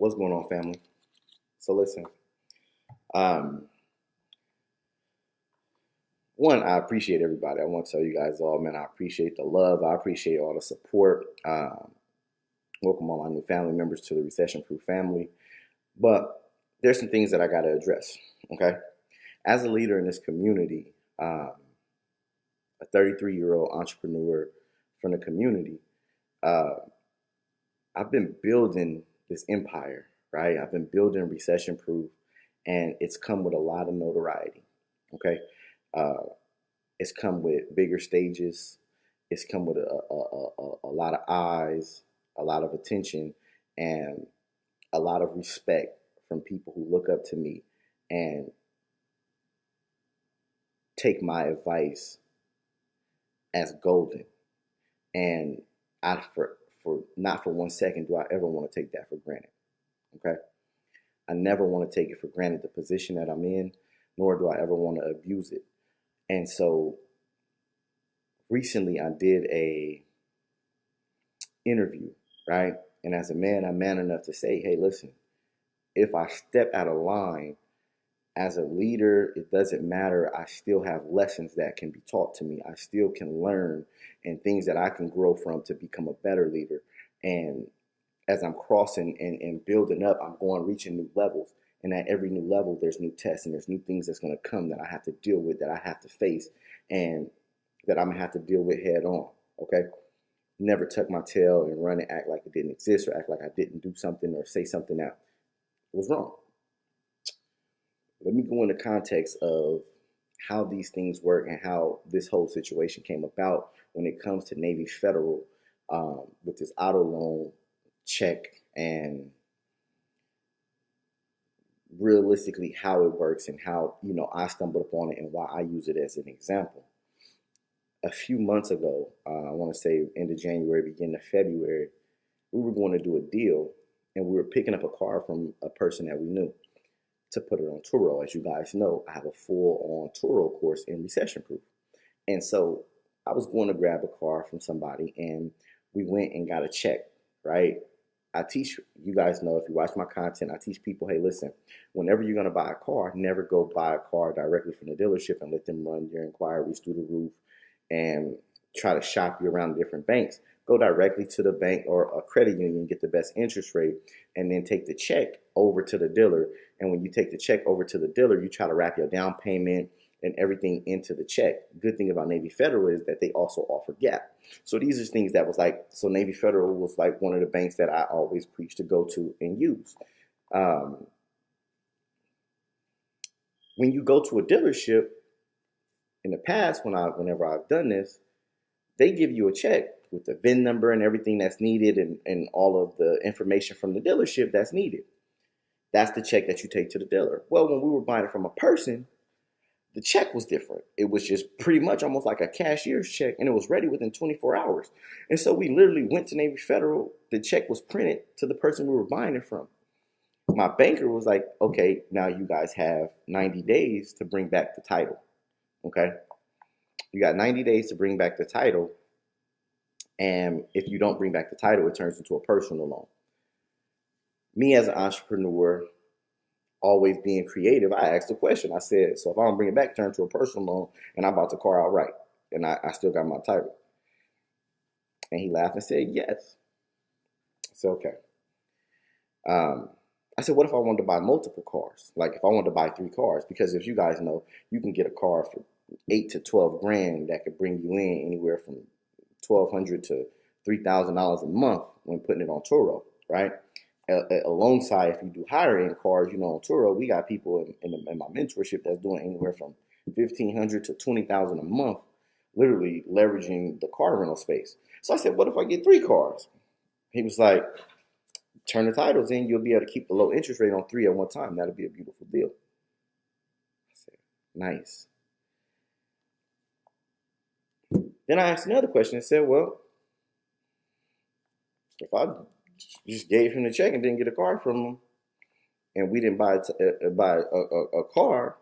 What's going on, family? So listen, um, one, I appreciate everybody. I want to tell you guys all, man, I appreciate the love. I appreciate all the support. Welcome all my new family members to the recession-proof family. But there's some things that I got to address, okay? As a leader in this community, a 33-year-old entrepreneur from the community, uh, I've been building this empire, right? I've been building recession proof, and it's come with a lot of notoriety, okay? Uh, it's come with bigger stages. It's come with a lot of eyes, a lot of attention, and a lot of respect from people who look up to me and take my advice as golden. And for not for 1 second do I ever want to take that for granted. Okay? I never want to take it for granted, the position that I'm in, nor do I ever want to abuse it. And so recently I did a interview, right? And as a man, I'm man enough to say, hey, listen, if I step out of line as a leader, it doesn't matter. I still have lessons that can be taught to me. I still can learn and things that I can grow from to become a better leader. And as I'm crossing and building up, I'm going reaching new levels. And at every new level, there's new tests and there's new things that's going to come that I have to deal with, that I have to face, and that I'm going to have to deal with head on. Okay? Never tuck my tail and run and act like it didn't exist, or act like I didn't do something or say something that was wrong. Let me go into context of how these things work and how this whole situation came about when it comes to Navy Federal, with this auto loan check, and realistically how it works and how, I stumbled upon it and why I use it as an example. A few months ago, I want to say end of January, beginning of February, we were going to do a deal, and we were picking up a car from a person that we knew to put it on Turo. As you guys know, I have a full-on Turo course in recession proof. And so I was going to grab a car from somebody, and we went and got a check, right? I teach, you guys know, if you watch my content, I teach people, hey, listen, whenever you're going to buy a car, never go buy a car directly from the dealership and let them run your inquiries through the roof and try to shop you around different banks. Go directly to the bank or a credit union, get the best interest rate, and then take the check over to the dealer. And when you take the check over to the dealer, you try to wrap your down payment and everything into the check. Good thing about Navy Federal is that they also offer gap. So these are things that was like, so Navy Federal was like one of the banks that I always preach to go to and use. When you go to a dealership, in the past, whenever I've done this, they give you a check with the VIN number and everything that's needed, and all of the information from the dealership that's needed. That's the check that you take to the dealer. Well, when we were buying it from a person, the check was different. It was just pretty much almost like a cashier's check, and it was ready within 24 hours. And so we literally went to Navy Federal. The check was printed to the person we were buying it from. My banker was like, okay, now you guys have 90 days to bring back the title. Okay? You got 90 days to bring back the title. And if you don't bring back the title, it turns into a personal loan. Me as an entrepreneur, always being creative, I asked a question. I said, so if I don't bring it back, turn to a personal loan, and I bought the car outright, and I still got my title. And he laughed and said, yes. I said, okay. I said, what if I wanted to buy multiple cars? Like if I wanted to buy 3 cars, because as you guys know, you can get a car for 8 to 12 grand that could bring you in anywhere from $1,200 to $3,000 a month when putting it on Turo, right? Alongside, if you do higher end cars, on Turo, we got people in my mentorship that's doing anywhere from $1,500 to $20,000 a month, literally leveraging the car rental space. So I said, what if I get 3 cars? He was like, turn the titles in, you'll be able to keep the low interest rate on 3 at one time. That'll be a beautiful deal. I said, nice. Then I asked another question and said, well, if I just gave him the check and didn't get a car from him, and we didn't buy a car,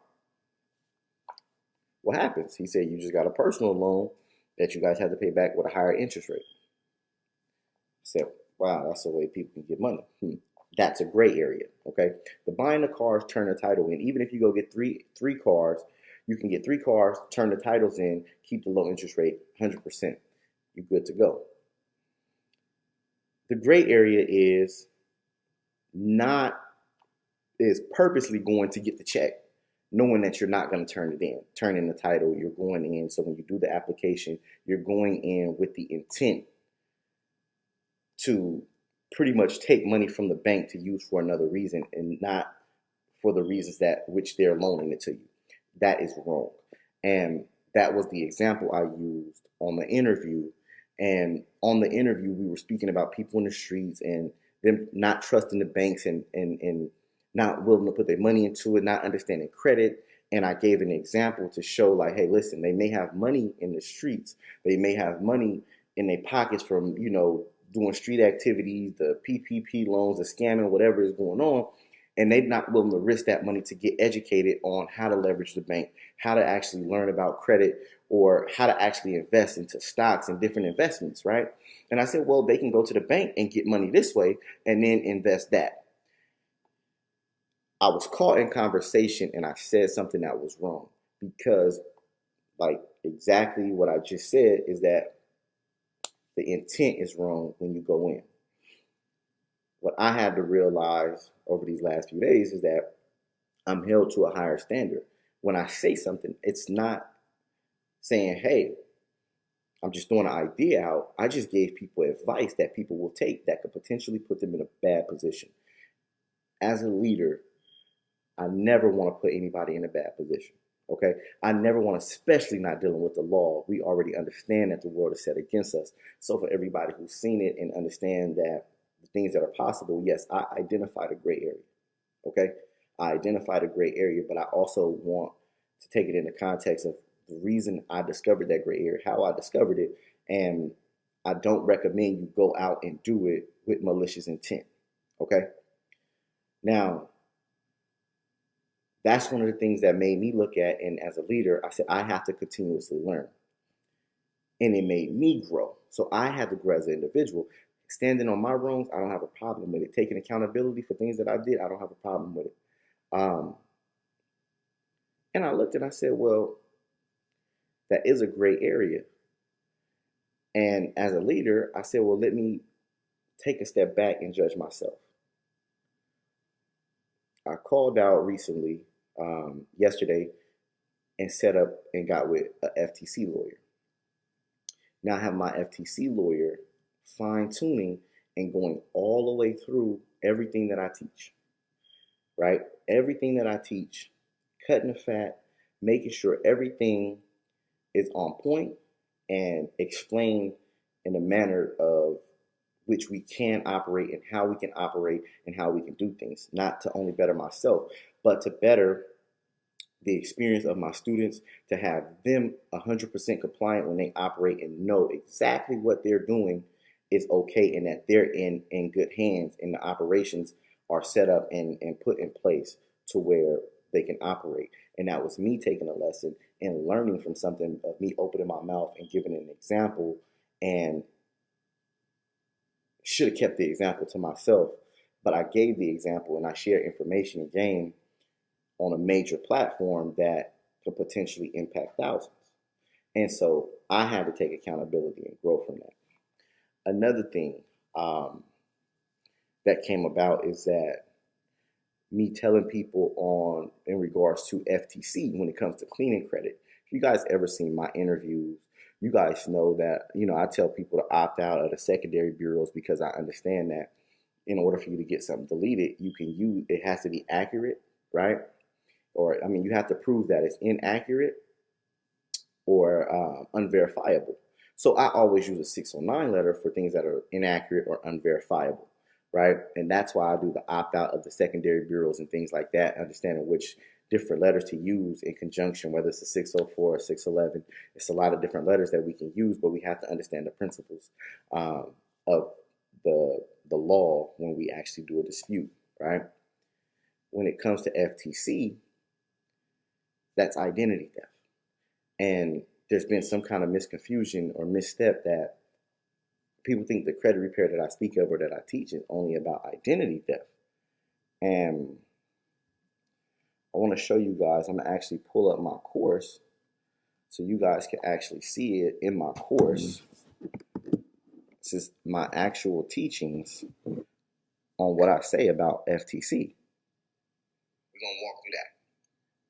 what happens? He said, you just got a personal loan that you guys have to pay back with a higher interest rate. I said, wow, that's the way people can get money. That's a gray area, okay? The buying the cars, turn the title in. Even if you go get three cars, you can get 3 cars, turn the titles in, keep the low interest rate, 100%. You're good to go. The gray area is purposely going to get the check, knowing that you're not going to turn it in. Turn in the title, you're going in. So when you do the application, you're going in with the intent to pretty much take money from the bank to use for another reason and not for the reasons that which they're loaning it to you. That is wrong. And that was the example I used on the interview. And on the interview, we were speaking about people in the streets and them not trusting the banks and not willing to put their money into it, not understanding credit. And I gave an example to show like, hey, listen, they may have money in the streets. They may have money in their pockets from, doing street activities, the PPP loans, the scamming, whatever is going on. And they're not willing to risk that money to get educated on how to leverage the bank, how to actually learn about credit, or how to actually invest into stocks and different investments, right? And I said, well, they can go to the bank and get money this way and then invest that. I was caught in conversation and I said something that was wrong because like exactly what I just said is that the intent is wrong when you go in. What I had to realize over these last few days is that I'm held to a higher standard. When I say something, it's not saying, hey, I'm just throwing an idea out. I just gave people advice that people will take that could potentially put them in a bad position. As a leader, I never want to put anybody in a bad position. Okay, I never want to, especially not dealing with the law. We already understand that the world is set against us. So for everybody who's seen it and understand that the things that are possible, yes, I identified a gray area. Okay, I identified a gray area, but I also want to take it in the context of the reason I discovered that gray area, how I discovered it, and I don't recommend you go out and do it with malicious intent. Okay, now that's one of the things that made me look at, and as a leader, I said, I have to continuously learn. And it made me grow. So I had to grow as an individual. Standing on my wrongs, I don't have a problem with it. Taking accountability for things that I did, I don't have a problem with it. And I looked and I said, well, that is a gray area. And as a leader, I said, well, let me take a step back and judge myself. I called out recently, yesterday, and set up and got with an FTC lawyer. Now I have my FTC lawyer fine-tuning and going all the way through everything that I teach, right? Everything that I teach, cutting the fat, making sure everything is on point and explained in a manner of which we can operate and how we can operate and how we can do things, not to only better myself, but to better the experience of my students, to have them 100% compliant when they operate and know exactly what they're doing is okay and that they're in good hands and the operations are set up and put in place to where they can operate. And that was me taking a lesson and learning from something of me opening my mouth and giving an example, and should have kept the example to myself, but I gave the example and I shared information and game on a major platform that could potentially impact thousands. And so I had to take accountability and grow from that. Another thing that came about is that me telling people in regards to FTC when it comes to cleaning credit. If you guys ever seen my interviews, you guys know that, I tell people to opt out of the secondary bureaus because I understand that in order for you to get something deleted, it has to be accurate, right? Or, you have to prove that it's inaccurate or unverifiable. So I always use a 609 letter for things that are inaccurate or unverifiable, right? And that's why I do the opt-out of the secondary bureaus and things like that, understanding which different letters to use in conjunction, whether it's a 604 or 611. It's a lot of different letters that we can use, but we have to understand the principles of the law when we actually do a dispute, right? When it comes to FTC, that's identity theft. And there's been some kind of misconfusion or misstep that people think the credit repair that I speak of or that I teach is only about identity theft. And I want to show you guys, I'm going to actually pull up my course so you guys can actually see it in my course. This is my actual teachings on what I say about FTC. We're going to walk through that.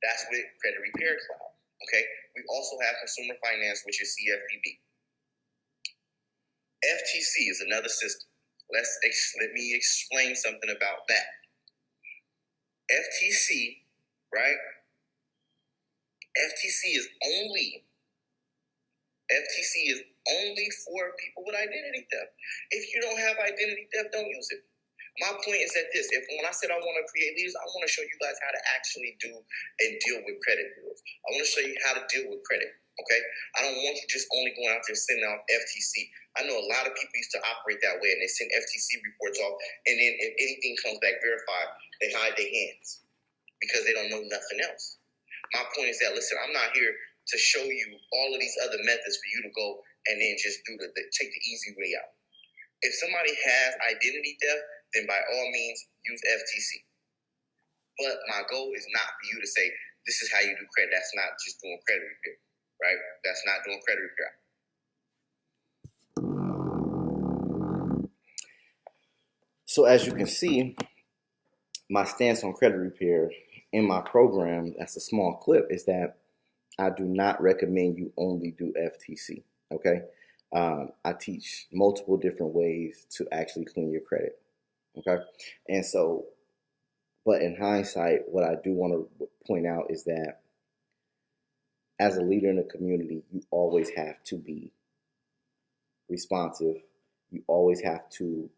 That's with Credit Repair Cloud. Okay? We also have Consumer Finance, which is CFPB. FTC is another system. Let me explain something about that. FTC, right? FTC is only for people with identity theft. If you don't have identity theft, don't use it. My point is that when I said I want to create leaders, I want to show you guys how to actually do and deal with credit bureaus. I want to show you how to deal with credit, okay? I don't want you just only going out there sending out FTC. I know a lot of people used to operate that way, and they send FTC reports off, and then if anything comes back verified, they hide their hands because they don't know nothing else. My point is that, listen, I'm not here to show you all of these other methods for you to go and then just take the easy way out. If somebody has identity theft, then by all means, use FTC. But my goal is not for you to say, this is how you do credit. That's not just doing credit repair, right? That's not doing credit repair. So as you can see, my stance on credit repair in my program, that's a small clip, is that I do not recommend you only do FTC, okay? I teach multiple different ways to actually clean your credit. Okay. And so, but in hindsight, what I do want to point out is that as a leader in the community, you always have to be responsive. You always have to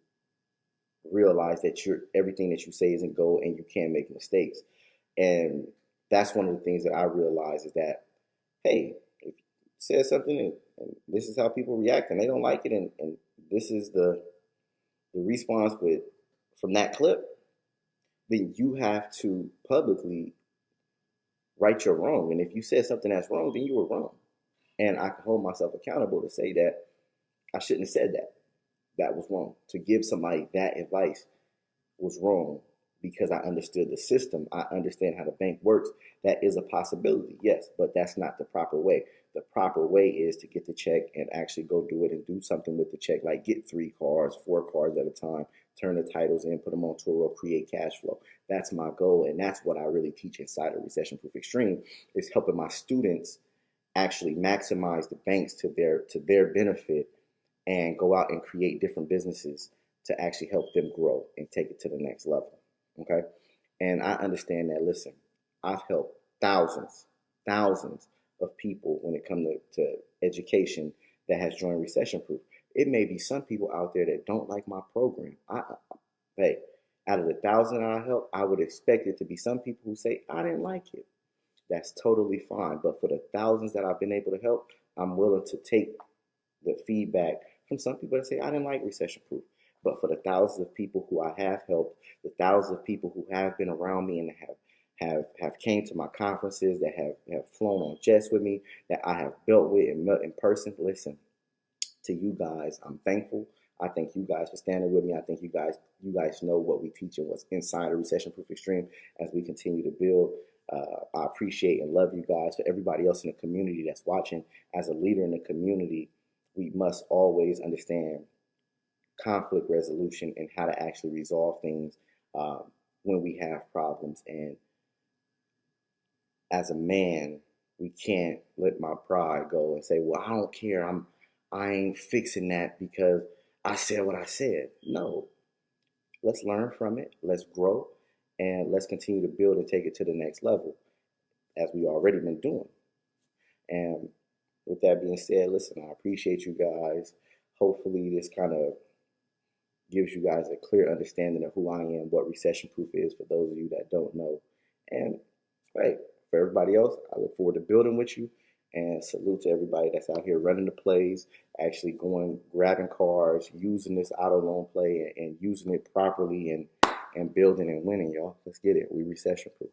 realize that everything that you say isn't gold and you can make mistakes. And that's one of the things that I realize is that, hey, if you say something and this is how people react and they don't like it, and this is the response from that clip, then you have to publicly right your wrong. And if you said something that's wrong, then you were wrong. And I can hold myself accountable to say that I shouldn't have said that. That was wrong. To give somebody that advice was wrong because I understood the system. I understand how the bank works. That is a possibility, yes, but that's not the proper way. The proper way is to get the check and actually go do it and do something with the check, like get 3 cars, 4 cars at a time, turn the titles in, put them on Turo, create cash flow. That's my goal, and that's what I really teach inside of Recession Proof Extreme, is helping my students actually maximize the banks to their benefit and go out and create different businesses to actually help them grow and take it to the next level, okay? And I understand that, listen, I've helped thousands of people when it comes to education that has joined Recession Proof. It may be some people out there that don't like my program. Hey, out of the 1,000 I help, I would expect it to be some people who say, I didn't like it. That's totally fine. But for the thousands that I've been able to help, I'm willing to take the feedback from some people that say, I didn't like Recession Proof. But for the thousands of people who I have helped, the thousands of people who have been around me and have came to my conferences, that have flown on jets with me, that I have built with and met in person, listen, to you guys, I'm thankful. I thank you guys for standing with me. I think you guys know what we teach and what's inside of Recession Proof Extreme as we continue to build. I appreciate and love you guys. For everybody else in the community that's watching, as a leader in the community, we must always understand conflict resolution and how to actually resolve things when we have problems. And as a man, we can't let my pride go and say, well, I don't care. I ain't fixing that because I said what I said. No, let's learn from it. Let's grow and let's continue to build and take it to the next level as we already been doing. And with that being said, listen, I appreciate you guys. Hopefully this kind of gives you guys a clear understanding of who I am, what Recession Proof is for those of you that don't know. And hey, for everybody else, I look forward to building with you. And salute to everybody that's out here running the plays, actually going, grabbing cars, using this auto loan play and using it properly and building and winning, y'all. Let's get it. We Recession Proof.